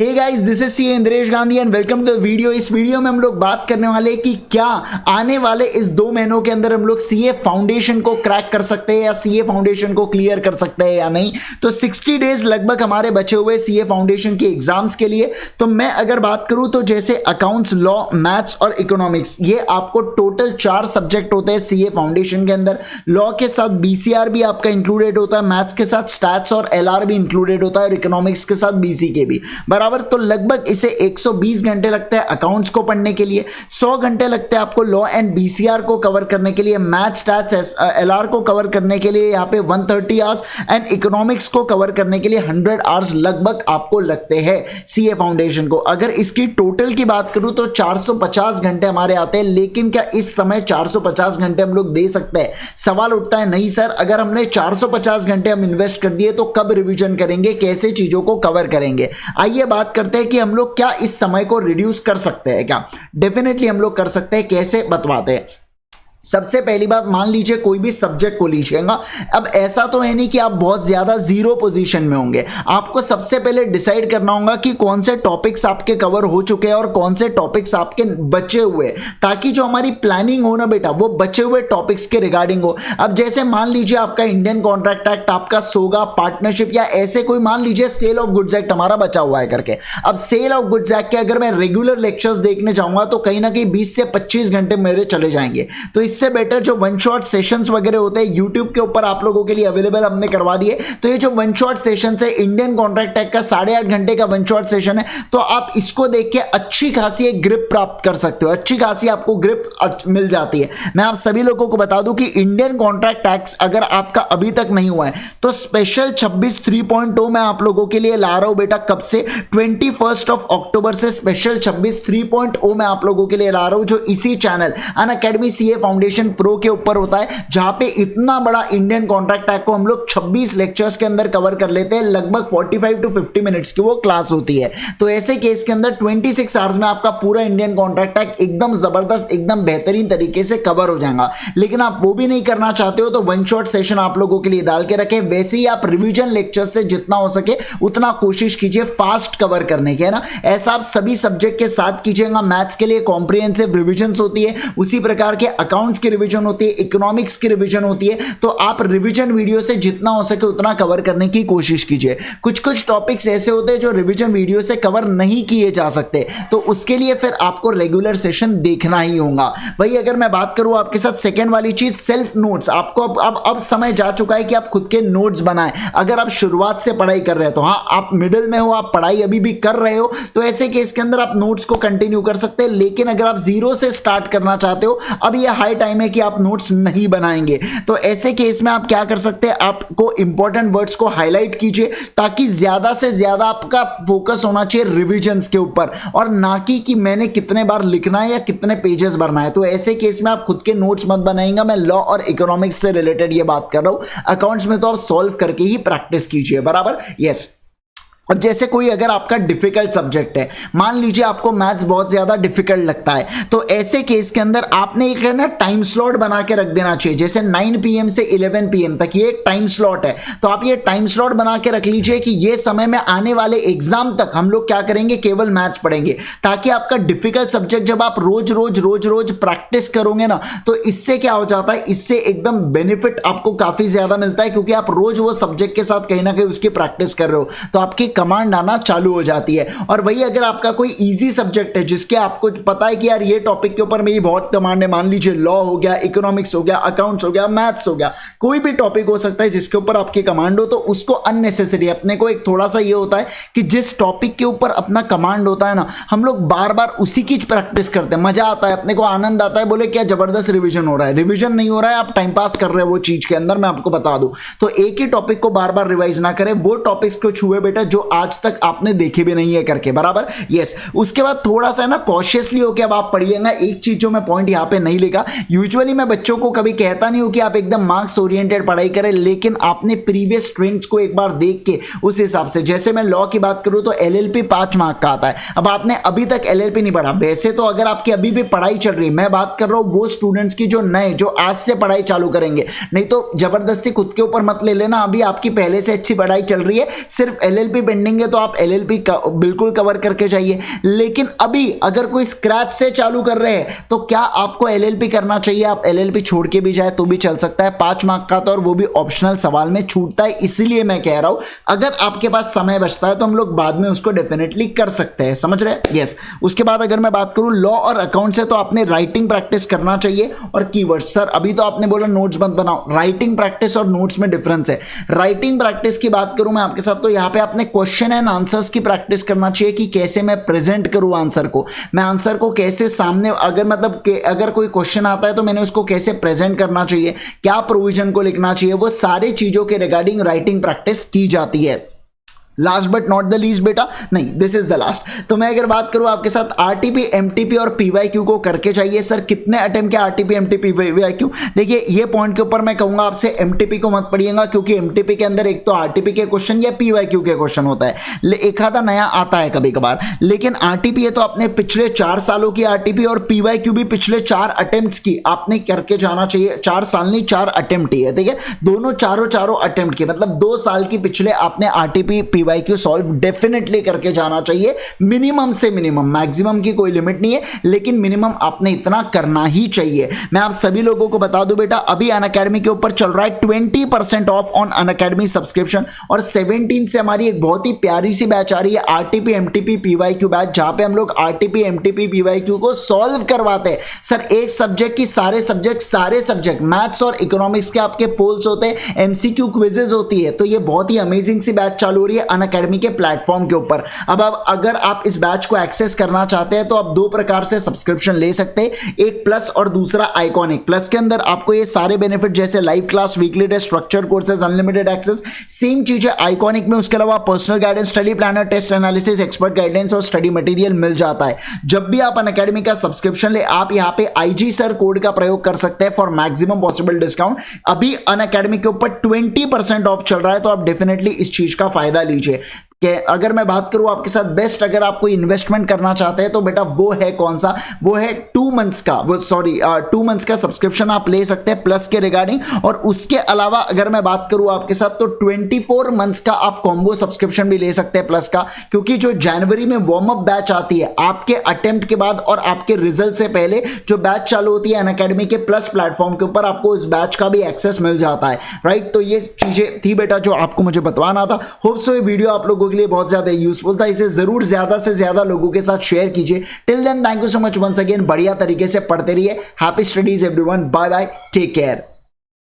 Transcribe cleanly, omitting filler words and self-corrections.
Hey guys, this is C Indresh Gandhi and welcome to the video. इस video में हम लोग बात करने वाले हैं कि क्या आने वाले इस 2 महीनों के अंदर हम लोग सीए फाउंडेशन को क्रैक कर सकते हैं या सीए फाउंडेशन को क्लियर कर सकते हैं या नहीं। तो 60 डेज लगभग हमारे बचे हुए सीए फाउंडेशन के एग्जाम्स के लिए। तो मैं अगर बात करूं तो जैसे अकाउंट्स, लॉ, मैथ्स और इकोनॉमिक्स, ये आपको टोटल 4 सब्जेक्ट होते हैं सीए फाउंडेशन के अंदर। लॉ के साथ बीसीआर भी आपका इंक्लूडेड होता है, मैथ्स के साथ स्टैट्स और एलआर भी इंक्लूडेड होता है और इकोनॉमिक्स के साथ बीसी के भी बराबर। तो लगभग इसे 120 घंटे लगते हैं अकाउंट्स को पढ़ने के लिए, 100 घंटे लगते हैं आपको लॉ एंड बीसीआर को कवर करने के लिए, मैथ, स्टैट्स, एलआर को कवर करने के लिए यहाँ पे 130 आवर्स एंड इकोनॉमिक्स को कवर करने के लिए 100 आवर्स लगभग आपको लगते हैं सीए फाउंडेशन को। अगर इसकी टोटल की बात करूं तो 450 घंटे हमारे आते हैं। लेकिन क्या इस समय 450 घंटे हम लोग दे सकते हैं? सवाल उठता है, नहीं सर, अगर हमने 450 घंटे हम इन्वेस्ट कर दिए तो कब रिवीजन करेंगे, कैसे चीजों को कवर करेंगे? आइए बात करते हैं कि हम लोग क्या इस समय को रिड्यूस कर सकते हैं। क्या डेफिनेटली हम लोग कर सकते हैं, कैसे बताते हैं। सबसे पहली बात, मान लीजिए कोई भी सब्जेक्ट को लीजिएगा। अब ऐसा तो है नहीं कि आप बहुत ज्यादा जीरो पोजीशन में होंगे। आपको सबसे पहले डिसाइड करना होगा कि कौन से टॉपिक्स आपके कवर हो चुके हैं और कौन से टॉपिक्स आपके बचे हुए, ताकि जो हमारी प्लानिंग हो ना बेटा, वो बचे हुए टॉपिक्स के रिगार्डिंग हो। अब जैसे मान लीजिए आपका इंडियन कॉन्ट्रैक्ट एक्ट, आपका सोगा, पार्टनरशिप या ऐसे कोई, मान लीजिए सेल ऑफ गुड्स एक्ट हमारा बचा हुआ है करके। अब सेल ऑफ गुड्स एक्ट के अगर मैं रेगुलर लेक्चर्स देखने जाऊंगा तो कहीं ना कहीं 20 से 25 घंटे मेरे चले जाएंगे। तो इससे बेटर जो वन शॉट सेशंस वगैरह होते हैं यूट्यूब के ऊपर आप लोगों के लिए अवेलेबल हमने करवा दिए। तो ये जो वन शॉट सेशंस है, इंडियन कॉन्ट्रैक्ट एक्ट का 8.5 घंटे का वन शॉट सेशन है, तो आप इसको देख के अच्छी खासी एक ग्रिप प्राप्त कर सकते हो, अच्छी खासी आपको ग्रिप मिल जाती है। मैं आप सभी लोगों को बता दूं कि इंडियन कॉन्ट्रैक्ट एक्ट अगर आपका अभी तक नहीं हुआ है तो स्पेशल 26 3.0 मैं आप लोगों के लिए ला रहा हूं बेटा। कब से? 21 अक्टूबर से स्पेशल 26 3.0 मैं आप लोगों के लिए ला रहा हूं, जो इसी channel Unacademy CA foundation pro के ऊपर होता है, जहां पे इतना बड़ा इंडियन कॉन्ट्रैक्ट एक्ट को हम लोग 26 लेक्चर्स के अंदर कवर कर लेते हैं। लगभग 45 टू 50 मिनट्स की वो क्लास होती है। तो ऐसे केस के अंदर 26 आवर्स में आपका पूरा इंडियन कॉन्ट्रैक्ट एक्ट एकदम जबरदस्त, एकदम बेहतरीन तरीके से कवर हो जाएगा। लेकिन आप वो भी नहीं करना चाहते हो तो वन शॉट सेशन आप लोगों के लिए डाल के रखे। वैसे ही आप रिवीजन लेक्चर से जितना हो सके उतना कोशिश कीजिए फास्ट कवर करने की, है ना। ऐसा आप सभी सब्जेक्ट के साथ कीजिएगा। मैथ्स के लिए कॉम्प्रिहेंसिव रिविजन होती है, उसी प्रकार के अकाउंट्स की रिविजन होती है, इकोनॉमिक्स की रिवीजन होती है। तो आप रिवीजन वीडियो से जितना हो सके उतना कवर करने की कोशिश कीजिए। कुछ कुछ टॉपिक्स ऐसे होते हैं जो रिवीजन वीडियो से कवर नहीं किए जा सकते, तो उसके लिए फिर आपको रेगुलर सेशन देखना ही होगा। वही अगर मैं बात करूं आपके साथ सेकंड वाली चीज, सेल्फ नोट्स। आपको अब समय जा चुका है कि आप खुद के नोट्स बनाएं। अगर आप शुरुआत से पढ़ाई कर रहे हो तो हाँ, आप मिडिल में हो, आप पढ़ाई अभी भी कर रहे हो, तो ऐसे केस के अंदर आप नोट्स को कंटिन्यू कर सकते हैं। लेकिन अगर आप जीरो से स्टार्ट करना चाहते हो, अब यह हाई टाइम है कि आप नोट्स नहीं बनाएंगे। तो ऐसे केस में आप क्या कर सकते हैं, आपको इंपॉर्टेंट वर्ड्स को हाईलाइट कीजिए, ताकि ज्यादा से ज्यादा आपका फोकस होना चाहिए रिविजन्स के ऊपर और ना कि मैंने कितने बार लिखना है या कितने पेजेस भरना है। तो ऐसे केस में आप खुद के नोट्स मत बनाएंगे। मैं लॉ और इकोनॉमिक्स से रिलेटेड ये बात कर रहा हूं। अकाउंट्स में तो आप सॉल्व करके ही प्रैक्टिस कीजिए, बराबर। यस। और जैसे कोई अगर आपका डिफिकल्ट सब्जेक्ट है, मान लीजिए आपको मैथ्स बहुत ज्यादा डिफिकल्ट लगता है, तो ऐसे केस के अंदर आपने एक ना टाइम स्लॉट बना के रख देना चाहिए। जैसे 9 PM से 11 PM तक ये टाइम स्लॉट है, तो आप ये टाइम स्लॉट बना के रख लीजिए कि ये समय में आने वाले एग्जाम तक हम लोग क्या करेंगे, केवल मैथ्स पढ़ेंगे। ताकि आपका डिफिकल्ट सब्जेक्ट जब आप रोज रोज रोज रोज प्रैक्टिस करोगे ना, तो इससे क्या हो जाता है, इससे एकदम बेनिफिट आपको काफी ज्यादा मिलता है, क्योंकि आप रोज वो सब्जेक्ट के साथ कहीं ना कहीं उसकी प्रैक्टिस कर रहे हो, तो आपकी कमांड आना चालू हो जाती है। और वही अगर आपका कोई इजी सब्जेक्ट है जिसके आपको पता है कि यार ये टॉपिक के ऊपर मेरी बहुत कमांड है, मान लीजिए लॉ हो गया, इकोनॉमिक्स हो गया, अकाउंट्स हो गया, मैथ्स हो गया, कोई भी टॉपिक हो सकता है जिसके ऊपर आपकी कमांड हो, तो उसको अननेसेसरी, अपने को एक थोड़ा सा ये होता है कि जिस टॉपिक के ऊपर अपना कमांड होता है ना, हम लोग बार बार उसी की प्रैक्टिस करते हैं, मजा आता है, अपने को आनंद आता है, बोले क्या जबरदस्त रिविजन हो रहा है। रिविजन नहीं हो रहा है, आप टाइम पास कर रहे हो वो चीज के अंदर, मैं आपको बता दूं। तो एक ही टॉपिक को बार बार रिवाइज ना करें, वो टॉपिक्स को छुए बेटा जो आज तक आपने देखे भी नहीं है करके, बराबर। यस। उसके बाद थोड़ा सा ना कॉशियसली होकर अब आप पढ़िएगा। एक चीज जो मैं पॉइंट यहां पे नहीं लिखा, यूजुअली मैं बच्चों को कभी कहता नहीं हूं कि आप एकदम मार्क्स ओरिएंटेड पढ़ाई करें, लेकिन आपने प्रीवियस स्ट्रेंथ्स को एक बार देख के उस हिसाब से, जैसे मैं लॉ की बात करूं तो एलएलपी 5 मार्क का आता है। अब आपने अभी तक एलएलपी नहीं पढ़ा, वैसे तो अगर आपकी अभी भी पढ़ाई चल रही है, मैं बात कर रहा हूं वो स्टूडेंट्स की जो नए, जो आज से पढ़ाई चालू करेंगे, नहीं तो जबरदस्ती खुद के ऊपर मत ले लेना। अभी आपकी पहले से अच्छी पढ़ाई चल रही है, सिर्फ एलएलपी पेंडिंग पेंडिंग है तो आप LLP बिल्कुल कवर करके जाइए। लेकिन अभी अगर कोई स्क्रैच से चालू कर रहे हैं तो क्या आपको LLP करना चाहिए? आप LLP छोड़ के भी जाए तो भी चल सकता है, 5 मार्क का तो, और वो भी ऑप्शनल सवाल में छूटता है। इसीलिए मैं कह रहा हूं अगर आपके पास समय बचता है तो हम लोग बाद में उसको डेफिनेटली कर सकते हैं, समझ रहे हैं? यस। उसके बाद अगर मैं बात करूं लॉ और अकाउंट से, तो आपने राइटिंग प्रैक्टिस करना चाहिए और कीवर्ड। सर अभी तो आपने बोला नोट्स मत बनाओ, राइटिंग प्रैक्टिस और नोट्स में डिफरेंस है। राइटिंग प्रैक्टिस की बात करूं मैं आपके साथ, तो यहां पे आपने क्वेश्चन एंड आंसर्स की प्रैक्टिस करना चाहिए कि कैसे मैं प्रेजेंट करूं आंसर को, मैं आंसर को कैसे सामने, अगर मतलब अगर कोई क्वेश्चन आता है तो मैंने उसको कैसे प्रेजेंट करना चाहिए, क्या प्रोविजन को लिखना चाहिए, वो सारी चीजों के रिगार्डिंग राइटिंग प्रैक्टिस की जाती है। Last but not the least बेटा, नहीं दिस इज द लास्ट। तो मैं अगर बात करूं आपके साथ RTP, MTP और PYQ को करके चाहिए। सर कितने अटेम्प्ट के RTP, MTP, PYQ? देखिए ये पॉइंट के ऊपर मैं कहूंगा आपसे MTP को मत पढ़िएगा, क्योंकि MTP के अंदर एक तो RTP के क्वेश्चन या PYQ के क्वेश्चन होता है, एक आधा नया आता है कभी कभार। लेकिन RTP है तो अपने पिछले 4 सालों की RTP और PYQ भी पिछले 4 अटेम्प्ट की आपने करके जाना चाहिए। 4 साल नहीं, 4 अटेम्प्ट ही है, ठीक है, दोनों चारों अटेम्प्ट की, मतलब 2 साल की पिछले आपने RTP PYQ सॉल्व डेफिनेटली करके जाना चाहिए। मिनिमम से मिनिमम, मैक्सिमम की कोई लिमिट नहीं है, लेकिन मिनिमम आपने इतना करना ही चाहिए। मैं आप सभी लोगों को बता दूं बेटा, अभी अनअकैडमी के ऊपर चल रहा है 20% ऑफ ऑन अनअकैडमी सब्सक्रिप्शन, और 17 से हमारी एक बहुत ही प्यारी सी बैच आ रही है RTP, MTP, PYQ बैच, जहां पे हम लोग RTP, MTP, PYQ को सॉल्व करवाते हैं। सर एक सब्जेक्ट की सारे सब्जेक्ट मैथ्स और इकोनॉमिक्स के आपके पोल्स होते हैं, MCQ क्विजेज होती है। तो ये बहुत ही अमेजिंग सी बैच चालू हो रही है अनअकैडमी के प्लेटफॉर्म के ऊपर। अब अगर आप इस बैच को एक्सेस करना चाहते हैं तो आप 2 प्रकार से सब्सक्रिप्शन ले सकते हैं, एक प्लस और दूसरा आइकॉनिक। प्लस के अंदर आपको ये सारे बेनिफिट जैसे live class, weekly test, structured courses, unlimited access, same चीज है आइकॉनिक में। उसके अलावा personal guidance, study planner, test analysis, expert guidance और स्टडी मटेरियल मिल जाता है। जब भी आप अनअकैडमी का सब्सक्रिप्शन ले, आप यहाँ पे IG सर कोड का प्रयोग कर सकते हैं फॉर मैक्सिमम पॉसिबल डिस्काउंट। अभी अनअकैडमी के ऊपर 20% ऑफ चल रहा है, तो आप डेफिनेटली इस चीज का फायदा लीजिए। कि अगर मैं बात करूं आपके साथ बेस्ट, अगर आप कोई इन्वेस्टमेंट करना चाहते हैं तो बेटा वो है कौन सा, वो है 2 मंथ्स का, वो सॉरी 2 मंथ्स का सब्सक्रिप्शन आप ले सकते हैं प्लस के रिगार्डिंग। और उसके अलावा अगर मैं बात करूं आपके साथ तो 24 मंथ्स का आप कॉम्बो सब्सक्रिप्शन भी ले सकते हैं प्लस का, क्योंकि जो जनवरी में वार्म अप बैच आती है आपके अटेम्प्ट के बाद और आपके रिजल्ट से पहले जो बैच चालू होती है अनअकैडमी के प्लस प्लेटफॉर्म के ऊपर, आपको इस बैच का भी एक्सेस मिल जाता है, राइट। तो ये चीजें थी बेटा जो आपको मुझे बतवाना था। होप सो ये वीडियो आप लोगों के लिए बहुत ज्यादा यूजफुल था, इसे जरूर ज्यादा से ज्यादा लोगों के साथ शेयर कीजिए। Till then thank you so much once again, बढ़िया तरीके से पढ़ते रहिए। Happy studies everyone, bye bye, take care.